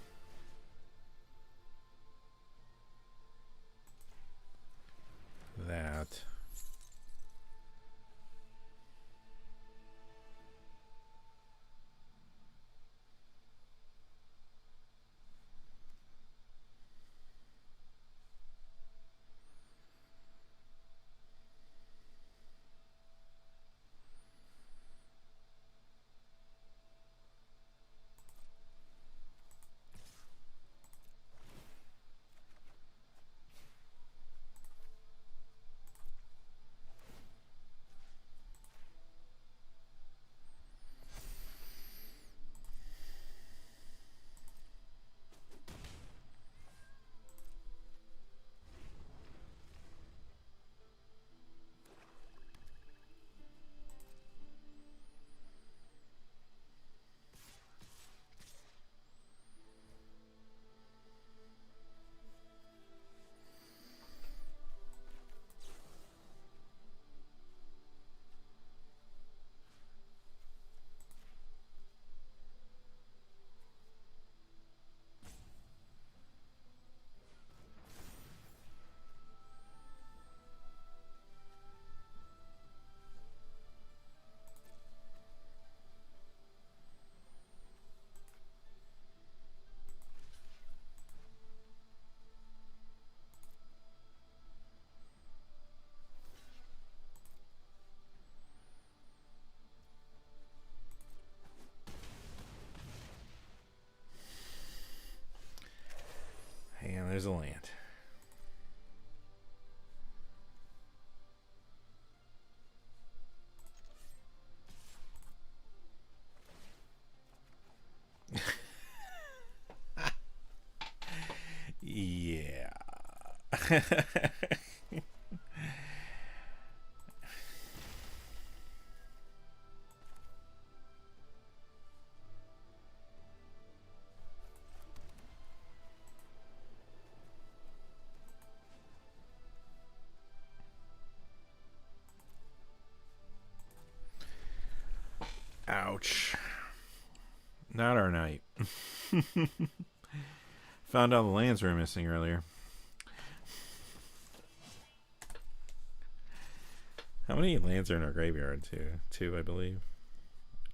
That. And there's a land. Yeah. Ouch. Not our night. Found all the lands we were missing earlier. How many lands are in our graveyard? Two, I believe.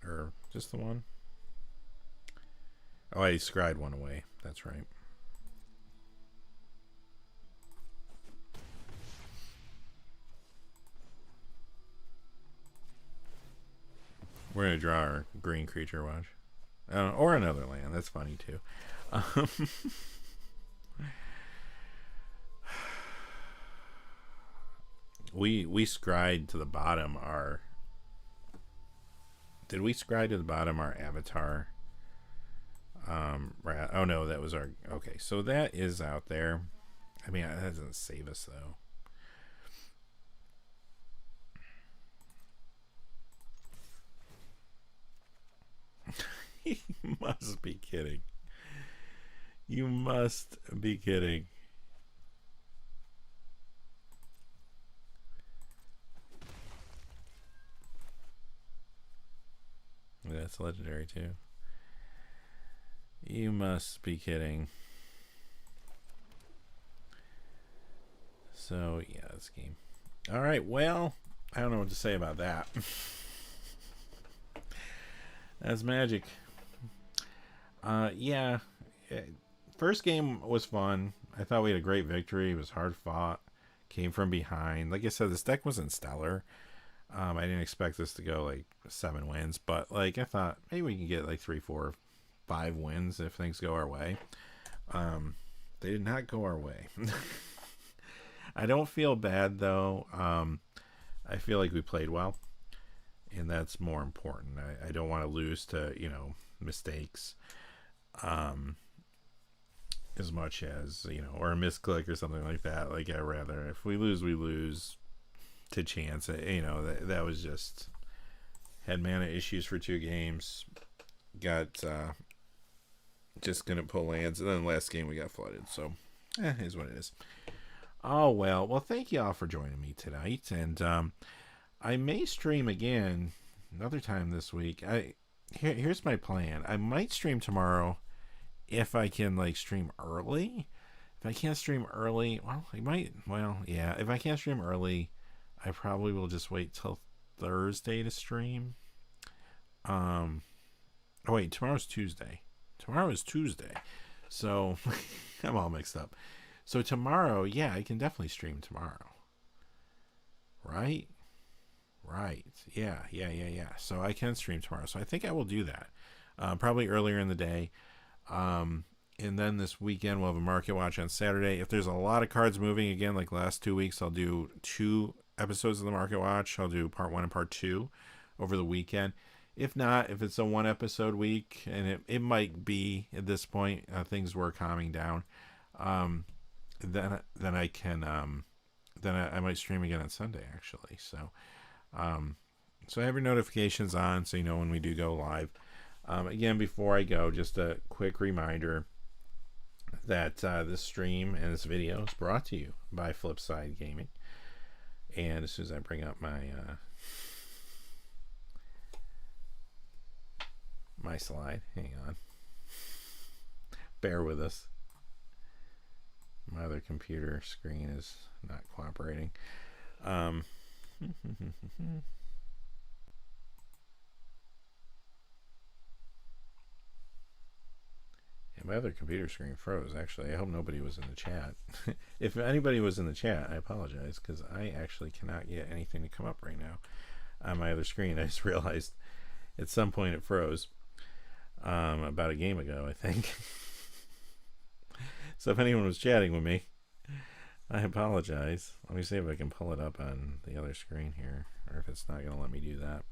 Or just the one? Oh, I scried one away. That's right. We're going to draw our green creature, watch. Or another land. That's funny, too. We scried to the bottom our... Did we scry to the bottom our Avatar? Oh, no, that was our... Okay, so that is out there. I mean, that doesn't save us, though. You must be kidding. You must be kidding. That's legendary too. You must be kidding. So yeah, this game. All right, well, I don't know what to say about that. That's magic. Yeah. First game was fun. I thought we had a great victory. It was hard fought. Came from behind. Like I said, this deck wasn't stellar. I didn't expect this to go like 7 wins, but like I thought maybe we can get like 3, 4, 5 wins if things go our way. They did not go our way. I don't feel bad though. I feel like we played well, and that's more important. I don't want to lose to, you know, mistakes, as much as, you know, or a misclick or something like that. Like, I rather, if we lose, we lose to chance. You know, that was just, had mana issues for 2 games, got just couldn't pull lands, and then last game we got flooded. So is what it is. Oh well, thank you all for joining me tonight, and I may stream again another time this week. Here's my plan. I might stream tomorrow if I can, like, stream early. If I can't stream early, well, I might. Well, yeah. If I can't stream early, I probably will just wait till Thursday to stream. Oh wait, tomorrow's Tuesday. Tomorrow is Tuesday, so I'm all mixed up. So tomorrow, yeah, I can definitely stream tomorrow. Right? Yeah. So I can stream tomorrow. So I think I will do that. Probably earlier in the day. And then this weekend we'll have a market watch on Saturday. If there's a lot of cards moving again, like last 2 weeks, I'll do 2 episodes of the market watch. I'll do part 1 and part 2 over the weekend. If not, if it's a 1 episode week, and it might be at this point, things were calming down. Then I can I might stream again on Sunday, actually. So so have your notifications on so you know when we do go live. Again, before I go, just a quick reminder that this stream and this video is brought to you by Flipside Gaming. And as soon as I bring up my my slide, hang on, bear with us. My other computer screen is not cooperating. Yeah, my other computer screen froze, actually. I hope nobody was in the chat. If anybody was in the chat, I apologize, because I actually cannot get anything to come up right now on my other screen. I just realized at some point it froze about a game ago, I think. So if anyone was chatting with me, I apologize. Let me see if I can pull it up on the other screen here, or if it's not going to let me do that.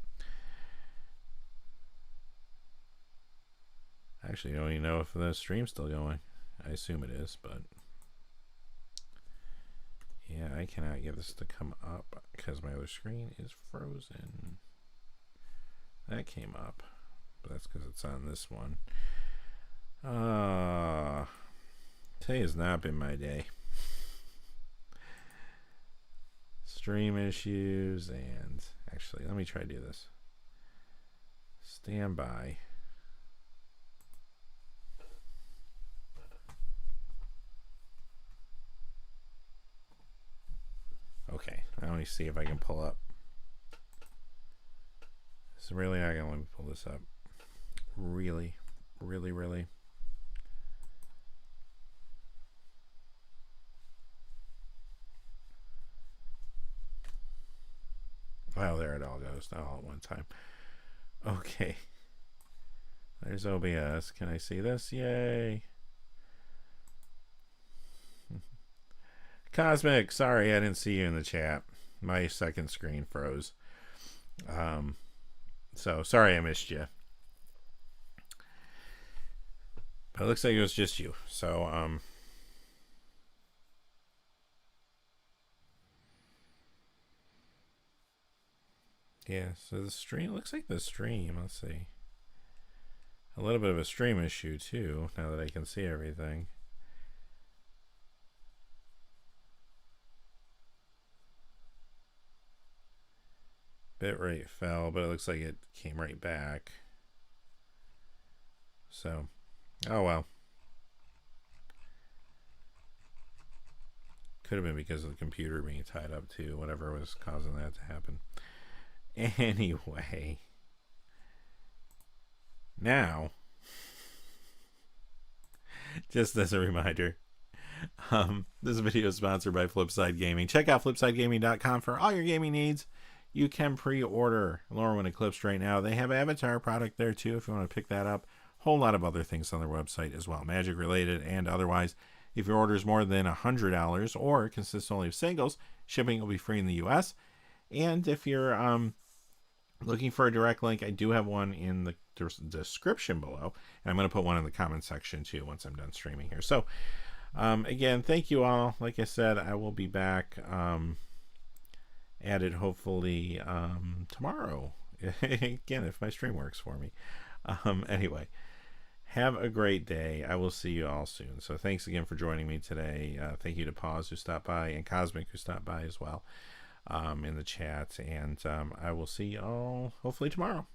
Actually, I don't even know if the stream's still going. I assume it is, but yeah, I cannot get this to come up because my other screen is frozen. That came up, but that's because it's on this one. Today has not been my day. Stream issues, and actually, let me try to do this. Stand by. Okay, now let me see if I can pull up. It's really not gonna let me pull this up. Really. Well, there it all goes, not all at one time. Okay. There's OBS. Can I see this? Yay. Cosmic, sorry I didn't see you in the chat. My second screen froze. So sorry I missed you. But it looks like it was just you. So yeah, so the stream looks like the stream. Let's see. A little bit of a stream issue too, now that I can see everything. Bitrate fell, but it looks like it came right back. So, oh well. Could have been because of the computer being tied up too, whatever was causing that to happen. Anyway. Now, just as a reminder, this video is sponsored by Flipside Gaming. Check out flipsidegaming.com for all your gaming needs. You can pre-order Lorwyn Eclipse right now. They have Avatar product there too if you want to pick that up. Whole lot of other things on their website as well, Magic related and otherwise. If your order is more than $100 or consists only of singles, shipping will be free in the US. And if you're looking for a direct link, I do have one in the description below, and I'm going to put one in the comment section too once I'm done streaming here. So again, thank you all. Like I said, I will be back at it hopefully tomorrow again, if my stream works for me. Anyway, have a great day. I will see you all soon. So thanks again for joining me today. Thank you to Pause who stopped by and Cosmic who stopped by as well in the chat, and I will see you all hopefully tomorrow.